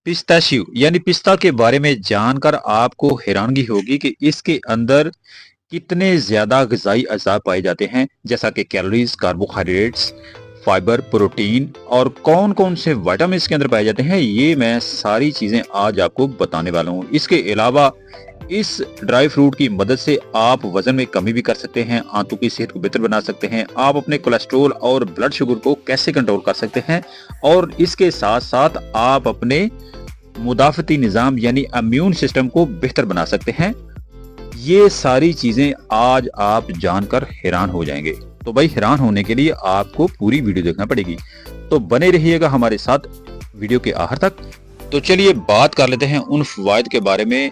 Pistachio यानी पिस्ता के बारे में जानकर आपको हैरानगी होगी कि इसके अंदर कितने ज्यादा ग़िज़ाई अज़्ज़ा पाए जाते हैं, जैसा कि कैलोरीज, कार्बोहाइड्रेट्स, फाइबर, प्रोटीन और कौन कौन से विटामिन के अंदर पाए जाते हैं, ये मैं सारी चीजें आज आपको बताने वाला हूँ। इसके अलावा इस ड्राई फ्रूट की मदद से आप वजन में कमी भी कर सकते हैं, आंतों की सेहत को बेहतर बना सकते हैं, आप अपने कोलेस्ट्रॉल और ब्लड शुगर को कैसे कंट्रोल कर सकते हैं और इसके साथ साथ आप अपने मुदाफ़ती निज़ाम यानी इम्यून सिस्टम को बेहतर बना सकते हैं। ये सारी चीजें आज आप जानकर हैरान हो जाएंगे। तो भाई हैरान होने के लिए आपको पूरी वीडियो देखना पड़ेगी, तो बने रहिएगा हमारे साथ वीडियो के आखिर तक। तो चलिए बात कर लेते हैं उन फवायद के बारे में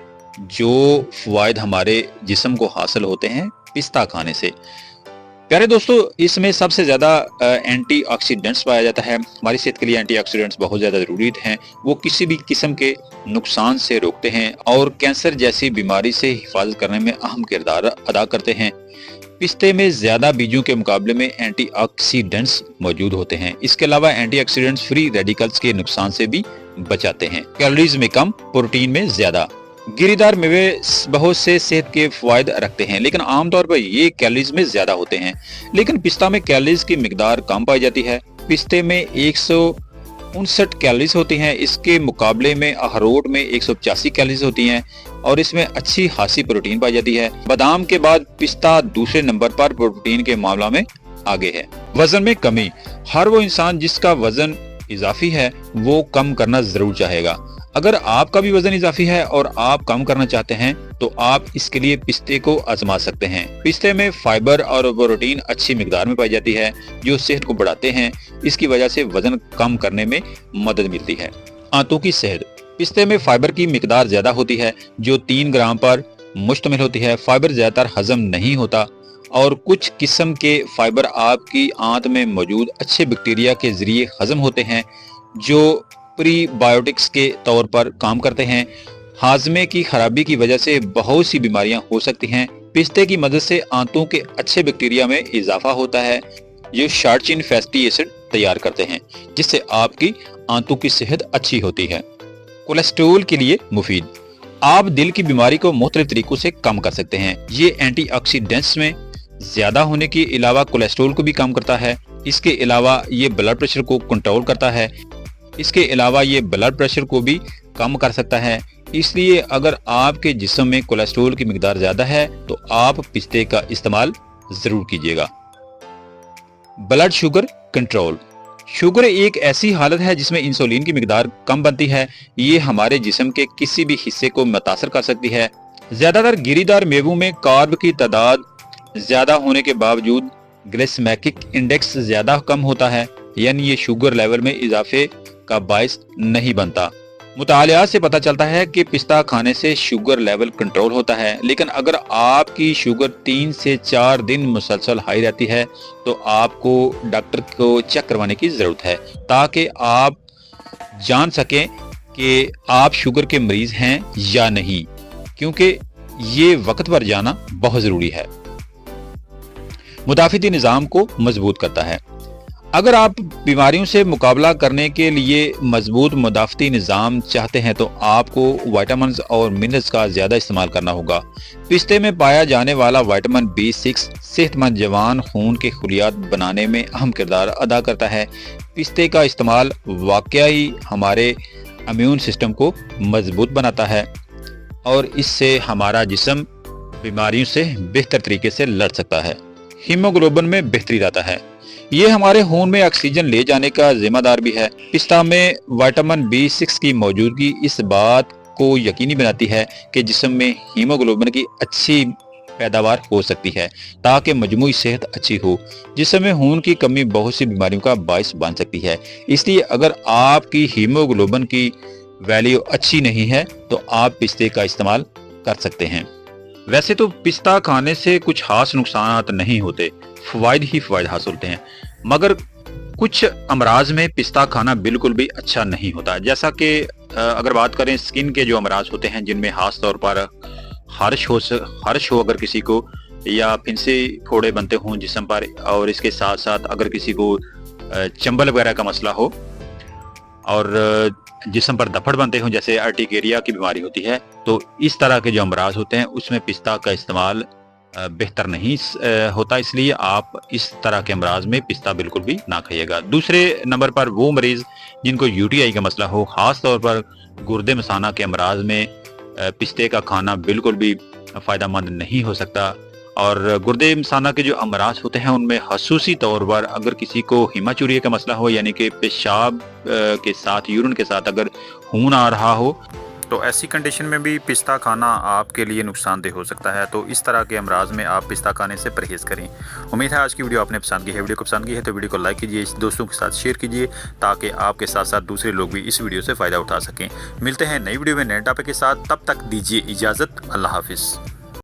जो फवायद हमारे जिस्म को हासिल होते हैं पिस्ता खाने से। प्यारे दोस्तों, इसमें सबसे ज़्यादा एंटीऑक्सीडेंट्स पाया जाता है। हमारी सेहत के लिए एंटीऑक्सीडेंट्स बहुत ज़्यादा ज़रूरी हैं। वो किसी भी किस्म के नुकसान से रोकते हैं और कैंसर जैसी बीमारी से हिफाजत करने में अहम किरदार अदा करते हैं। पिस्ते में ज़्यादा बीजों के मुकाबले में एंटीऑक्सीडेंट्स मौजूद होते हैं। इसके अलावा एंटीऑक्सीडेंट्स फ्री रेडिकल्स के नुकसान से भी बचाते हैं। कैलोरीज में कम, प्रोटीन में ज़्यादा। गिरीदार मेवे बहुत से सेहत के फायदे रखते हैं, लेकिन आमतौर पर ये कैलोरीज में ज्यादा होते हैं। लेकिन पिस्ता में कैलोरीज की मिकदार कम पाई जाती है। पिस्ते में 159 कैलोरीज होती हैं, इसके मुकाबले में अखरोट में 185 कैलोरीज होती हैं और इसमें अच्छी खासी प्रोटीन पाई जाती है। बादाम के बाद पिस्ता दूसरे नंबर पर प्रोटीन के मामला में आगे है। वजन में कमी, हर वो इंसान जिसका वजन इजाफी है वो कम करना जरूर चाहेगा। अगर आपका भी वजन इजाफी है और आप कम करना चाहते हैं तो आप इसके लिए पिस्ते को आजमा सकते हैं। पिस्ते में फाइबर और प्रोटीन अच्छी मिकदार में पाई जाती है जो सेहत को बढ़ाते हैं। इसकी वजह से वजन कम करने में मदद मिलती है। आंतों की सेहत, पिस्ते में फाइबर की मिकदार ज्यादा होती है जो 3 ग्राम पर मुश्तमिल होती है। फाइबर ज्यादातर हजम नहीं होता और कुछ किस्म के फाइबर आपकी आंत में मौजूद अच्छे बैक्टीरिया के जरिए हजम होते हैं जो प्रीबायोटिक्स के तौर पर काम करते हैं। हाजमे की खराबी की वजह से बहुत सी बीमारियां हो सकती हैं। पिस्ते की मदद से आंतों के अच्छे बैक्टीरिया में इजाफा होता है जो शॉर्ट चेन फैटी एसिड तैयार करते हैं जिससे आपकी आंतों की सेहत अच्छी होती है। कोलेस्ट्रॉल के लिए मुफीद, आप दिल की बीमारी को मुख्तलिफ तरीकों से कम कर सकते हैं। ये एंटीऑक्सीडेंट्स में ज्यादा होने के अलावा कोलेस्ट्रॉल को भी कम करता है। इसके अलावा ये ब्लड प्रेशर को कंट्रोल करता है। इसके अलावा ये ब्लड प्रेशर को भी कम कर सकता है। इसलिए अगर आपके जिस्म में कोलेस्ट्रॉल की मिकदार ज्यादा है तो आप पिस्ते का इस्तेमाल जरूर कीजिएगा। ब्लड शुगर कंट्रोल, शुगर एक ऐसी हालत है जिसमें इंसुलिन की मिकदार कम बनती है। ये हमारे जिस्म के किसी भी हिस्से को मुतासर कर सकती है। ज्यादातर गिरीदार मेवों में कार्ब की तादाद ज्यादा होने के बावजूद ग्लाइसेमिक इंडेक्स ज्यादा कम होता है, यानी ये शुगर लेवल में इजाफे का बायस नहीं बनता। मुतालिया से पता चलता है कि पिस्ता खाने से शुगर लेवल कंट्रोल होता है, लेकिन अगर आपकी शुगर 3 से 4 दिन मुसलसल हाई रहती है तो आपको डॉक्टर को चेक करवाने की जरूरत है ताकि आप जान सकें कि आप शुगर के मरीज हैं या नहीं, क्योंकि ये वक्त पर जाना बहुत जरूरी है। मुदाफ़ती निज़ाम को मजबूत करता है, अगर आप बीमारियों से मुकाबला करने के लिए मजबूत मुदाफ़ती निज़ाम चाहते हैं तो आपको विटामिन और मिनरल्स का ज़्यादा इस्तेमाल करना होगा। पिस्ते में पाया जाने वाला विटामिन B6 सेहतमंद जवान खून के खलियात बनाने में अहम किरदार अदा करता है। पिस्ते का इस्तेमाल वाकई हमारे इम्यून सिस्टम को मजबूत बनाता है और इससे हमारा जिस्म बीमारियों से बेहतर तरीके से लड़ सकता है। हीमोग्लोबिन में बेहतरी लाता है, ये हमारे खून में ऑक्सीजन ले जाने का जिम्मेदार भी है। पिस्ता में विटामिन B6 की मौजूदगी इस बात को यकीनी बनाती है कि जिस्म में हीमोग्लोबिन की अच्छी पैदावार हो सकती है ताकि मजमूई सेहत अच्छी हो। जिस्म में खून की कमी बहुत सी बीमारियों का बायस बन सकती है। इसलिए अगर आपकी हीमोग्लोबिन की वैल्यू अच्छी नहीं है तो आप पिस्ते का इस्तेमाल कर सकते हैं। वैसे तो पिस्ता खाने से कुछ खास नुकसान नहीं होते, फवायद ही फवायद हासिल होते हैं, मगर कुछ अमराज में पिस्ता खाना बिल्कुल भी अच्छा नहीं होता। जैसा कि अगर बात करें स्किन के जो अमराज होते हैं जिनमें खास तौर पर हर्ष हो अगर किसी को, या फिंसे फोड़े बनते हों जिस्म पर, और इसके साथ साथ अगर किसी को चंबल वगैरह का मसला हो और जिस्म पर धब्बड़ बनते हों जैसे अर्टिकेरिया की बीमारी होती है, तो इस तरह के जो अमराज होते हैं उसमें पिस्ता का इस्तेमाल बेहतर नहीं होता, इसलिए आप इस तरह के अमराज में पिस्ता बिल्कुल भी ना खाइएगा। दूसरे नंबर पर वो मरीज जिनको यूटीआई का मसला हो, ख़ास तौर पर गुर्दे मसाना के अमराज में पिस्ते का खाना बिल्कुल भी फ़ायदेमंद नहीं हो सकता। और गुर्दे मसाना के जो अमराज होते हैं उनमें खसूसी तौर पर अगर किसी को हिमाचूरिया का मसला हो, यानी कि पेशाब के साथ, यूरिन के साथ अगर खून आ रहा हो, तो ऐसी कंडीशन में भी पिस्ता खाना आपके लिए नुकसानदेह हो सकता है। तो इस तरह के अमराज में आप पिस्ता खाने से परहेज़ करें। उम्मीद है आज की वीडियो आपने पसंद की है। वीडियो को पसंद की है तो वीडियो को लाइक कीजिए, दोस्तों के साथ शेयर कीजिए, ताकि आपके साथ साथ दूसरे लोग भी इस वीडियो से फ़ायदा उठा सकें। मिलते हैं नई वीडियो में नए टॉपिक के साथ, तब तक दीजिए इजाज़त। अल्लाह हाफिज़।